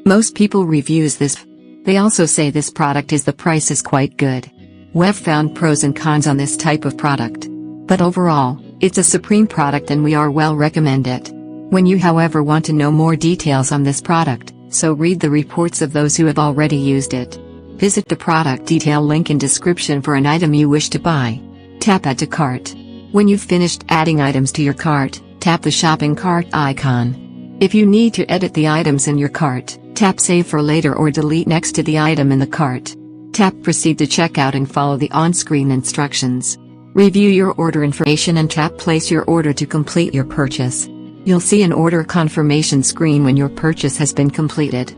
Most people reviews this. They also say this product the price is quite good. We've found pros and cons on this type of product. But overall, it's a supreme product and we are well recommend it. When you however want to know more details on this product, so read the reports of those who have already used it. Visit the product detail link in description for an item you wish to buy. Tap Add to Cart. When you've finished adding items to your cart, tap the shopping cart icon. If you need to edit the items in your cart, tap Save for later or delete next to the item in the cart. Tap Proceed to checkout and follow the on-screen instructions. Review your order information and tap Place your order to complete your purchase. You'll see an order confirmation screen when your purchase has been completed.